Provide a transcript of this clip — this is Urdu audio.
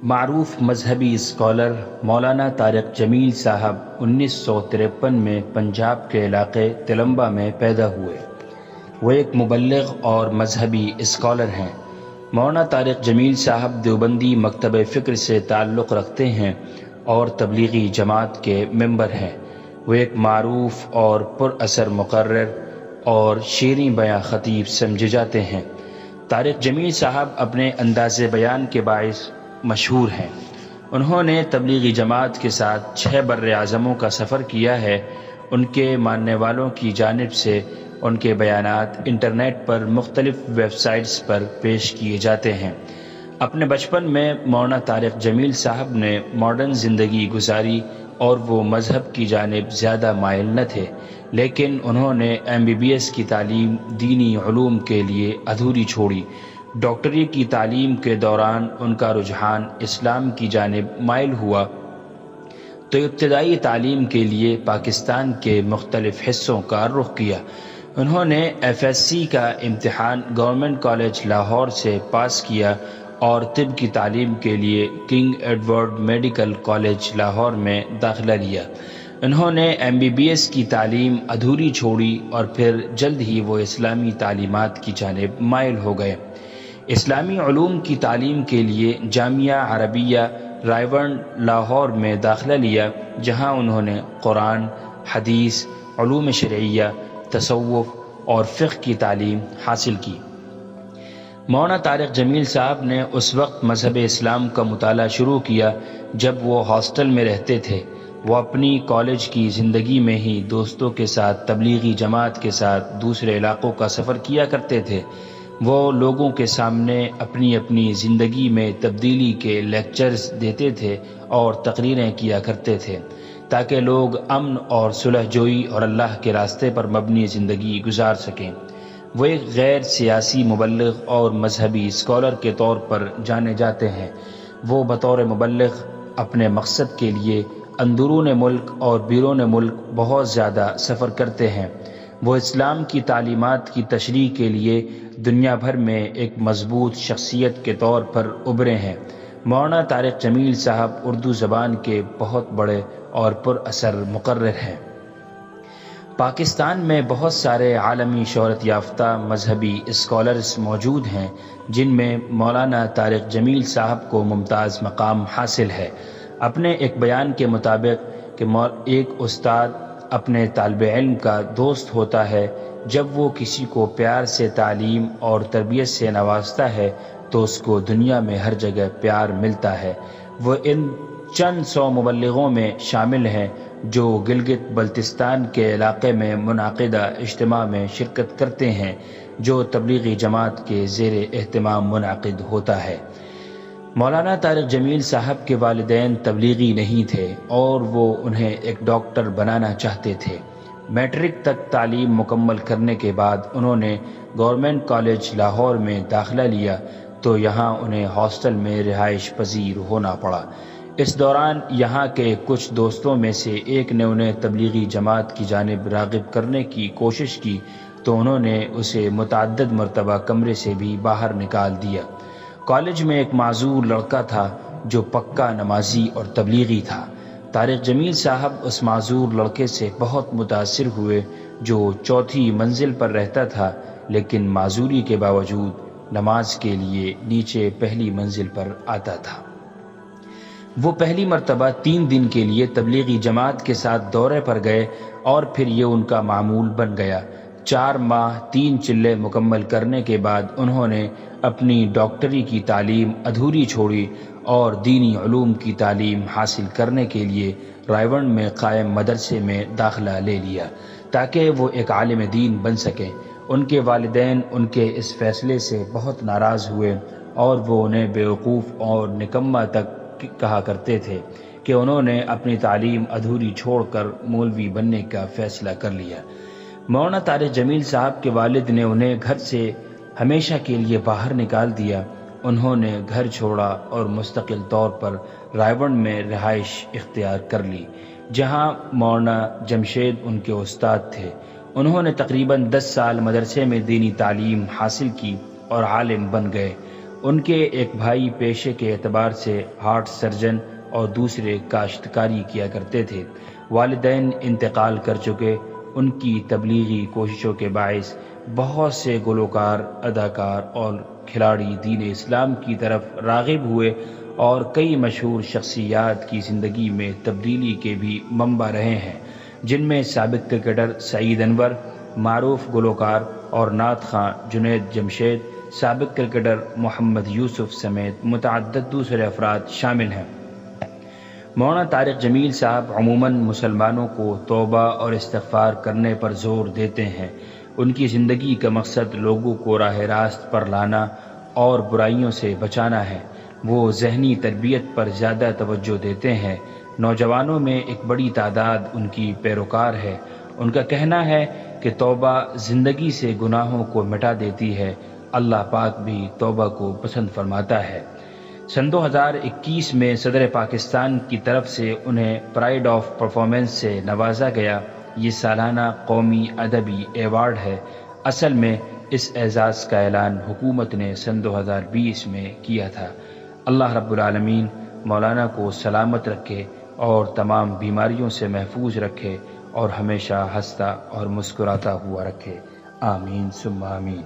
معروف مذہبی اسکالر مولانا طارق جمیل صاحب 1953 میں پنجاب کے علاقے تلمبہ میں پیدا ہوئے۔ وہ ایک مبلغ اور مذہبی اسکالر ہیں۔ مولانا طارق جمیل صاحب دیوبندی مکتبہ فکر سے تعلق رکھتے ہیں اور تبلیغی جماعت کے ممبر ہیں۔ وہ ایک معروف اور پر اثر مقرر اور شیریں بیاں خطیب سمجھے جاتے ہیں۔ طارق جمیل صاحب اپنے انداز بیان کے باعث مشہور ہیں۔ انہوں نے تبلیغی جماعت کے ساتھ 6 بر اعظموں کا سفر کیا ہے۔ ان کے ماننے والوں کی جانب سے ان کے بیانات انٹرنیٹ پر مختلف ویب سائٹس پر پیش کیے جاتے ہیں۔ اپنے بچپن میں مولانا طارق جمیل صاحب نے ماڈرن زندگی گزاری اور وہ مذہب کی جانب زیادہ مائل نہ تھے، لیکن انہوں نے MBBS کی تعلیم دینی علوم کے لیے ادھوری چھوڑی۔ ڈاکٹری کی تعلیم کے دوران ان کا رجحان اسلام کی جانب مائل ہوا تو ابتدائی تعلیم کے لیے پاکستان کے مختلف حصوں کا رخ کیا۔ انہوں نے FSC کا امتحان گورنمنٹ کالج لاہور سے پاس کیا اور طب کی تعلیم کے لیے king Edward medical college Lahore میں داخلہ لیا۔ انہوں نے MBBS کی تعلیم ادھوری چھوڑی اور پھر جلد ہی وہ اسلامی تعلیمات کی جانب مائل ہو گئے۔ اسلامی علوم کی تعلیم کے لیے جامعہ عربیہ رائیونڈ لاہور میں داخلہ لیا، جہاں انہوں نے قرآن، حدیث، علوم شرعیہ، تصوف اور فقہ کی تعلیم حاصل کی۔ مولانا طارق جمیل صاحب نے اس وقت مذہب اسلام کا مطالعہ شروع کیا جب وہ ہاسٹل میں رہتے تھے۔ وہ اپنی کالج کی زندگی میں ہی دوستوں کے ساتھ تبلیغی جماعت کے ساتھ دوسرے علاقوں کا سفر کیا کرتے تھے۔ وہ لوگوں کے سامنے اپنی اپنی زندگی میں تبدیلی کے لیکچرز دیتے تھے اور تقریریں کیا کرتے تھے تاکہ لوگ امن اور صلح جوئی اور اللہ کے راستے پر مبنی زندگی گزار سکیں۔ وہ ایک غیر سیاسی مبلغ اور مذہبی اسکالر کے طور پر جانے جاتے ہیں۔ وہ بطور مبلغ اپنے مقصد کے لیے اندرون ملک اور بیرون ملک بہت زیادہ سفر کرتے ہیں۔ وہ اسلام کی تعلیمات کی تشریح کے لیے دنیا بھر میں ایک مضبوط شخصیت کے طور پر ابھرے ہیں۔ مولانا طارق جمیل صاحب اردو زبان کے بہت بڑے اور پر اثر مقرر ہیں۔ پاکستان میں بہت سارے عالمی شہرت یافتہ مذہبی اسکالرز موجود ہیں، جن میں مولانا طارق جمیل صاحب کو ممتاز مقام حاصل ہے۔ اپنے ایک بیان کے مطابق کہ ایک استاد اپنے طالب علم کا دوست ہوتا ہے، جب وہ کسی کو پیار سے تعلیم اور تربیت سے نوازتا ہے تو اس کو دنیا میں ہر جگہ پیار ملتا ہے۔ وہ ان چند 100 مبلغوں میں شامل ہیں جو گلگت بلتستان کے علاقے میں منعقدہ اجتماع میں شرکت کرتے ہیں جو تبلیغی جماعت کے زیر اہتمام منعقد ہوتا ہے۔ مولانا طارق جمیل صاحب کے والدین تبلیغی نہیں تھے اور وہ انہیں ایک ڈاکٹر بنانا چاہتے تھے۔ میٹرک تک تعلیم مکمل کرنے کے بعد انہوں نے گورنمنٹ کالج لاہور میں داخلہ لیا تو یہاں انہیں ہاسٹل میں رہائش پذیر ہونا پڑا۔ اس دوران یہاں کے کچھ دوستوں میں سے ایک نے انہیں تبلیغی جماعت کی جانب راغب کرنے کی کوشش کی تو انہوں نے اسے متعدد مرتبہ کمرے سے بھی باہر نکال دیا۔ کالج میں ایک معذور لڑکا تھا جو پکا نمازی اور تبلیغی تھا۔ طارق جمیل صاحب اس معذور لڑکے سے بہت متاثر ہوئے جو 4تھی منزل پر رہتا تھا لیکن معذوری کے باوجود نماز کے لیے نیچے پہلی منزل پر آتا تھا۔ وہ پہلی مرتبہ 3 دن کے لیے تبلیغی جماعت کے ساتھ دورے پر گئے اور پھر یہ ان کا معمول بن گیا۔ 4 ماہ 3 چلے مکمل کرنے کے بعد انہوں نے اپنی ڈاکٹری کی تعلیم ادھوری چھوڑی اور دینی علوم کی تعلیم حاصل کرنے کے لیے رائیونڈ میں قائم مدرسے میں داخلہ لے لیا تاکہ وہ ایک عالم دین بن سکیں۔ ان کے والدین ان کے اس فیصلے سے بہت ناراض ہوئے اور وہ انہیں بیوقوف اور نکما تک کہا کرتے تھے کہ انہوں نے اپنی تعلیم ادھوری چھوڑ کر مولوی بننے کا فیصلہ کر لیا۔ مولانا طارق جمیل صاحب کے والد نے انہیں گھر سے ہمیشہ کے لیے باہر نکال دیا۔ انہوں نے گھر چھوڑا اور مستقل طور پر رائیونڈ میں رہائش اختیار کر لی، جہاں مولانا جمشید ان کے استاد تھے۔ انہوں نے تقریباً 10 سال مدرسے میں دینی تعلیم حاصل کی اور عالم بن گئے۔ ان کے ایک بھائی پیشے کے اعتبار سے ہارٹ سرجن اور دوسرے کاشتکاری کیا کرتے تھے۔ والدین انتقال کر چکے۔ ان کی تبلیغی کوششوں کے باعث بہت سے گلوکار، اداکار اور کھلاڑی دین اسلام کی طرف راغب ہوئے اور کئی مشہور شخصیات کی زندگی میں تبدیلی کے بھی منبع رہے ہیں، جن میں سابق کرکٹر سعید انور، معروف گلوکار اور نعت خواں جنید جمشید، سابق کرکٹر محمد یوسف سمیت متعدد دوسرے افراد شامل ہیں۔ مولانا طارق جمیل صاحب عموماً مسلمانوں کو توبہ اور استغفار کرنے پر زور دیتے ہیں۔ ان کی زندگی کا مقصد لوگوں کو راہ راست پر لانا اور برائیوں سے بچانا ہے۔ وہ ذہنی تربیت پر زیادہ توجہ دیتے ہیں۔ نوجوانوں میں ایک بڑی تعداد ان کی پیروکار ہے۔ ان کا کہنا ہے کہ توبہ زندگی سے گناہوں کو مٹا دیتی ہے۔ اللہ پاک بھی توبہ کو پسند فرماتا ہے۔ سن 2021 میں صدر پاکستان کی طرف سے انہیں پرائڈ آف پرفارمنس سے نوازا گیا۔ یہ سالانہ قومی ادبی ایوارڈ ہے۔ اصل میں اس اعزاز کا اعلان حکومت نے سن 2020 میں کیا تھا۔ اللہ رب العالمین مولانا کو سلامت رکھے اور تمام بیماریوں سے محفوظ رکھے اور ہمیشہ ہنستا اور مسکراتا ہوا رکھے۔ آمین ثم آمین۔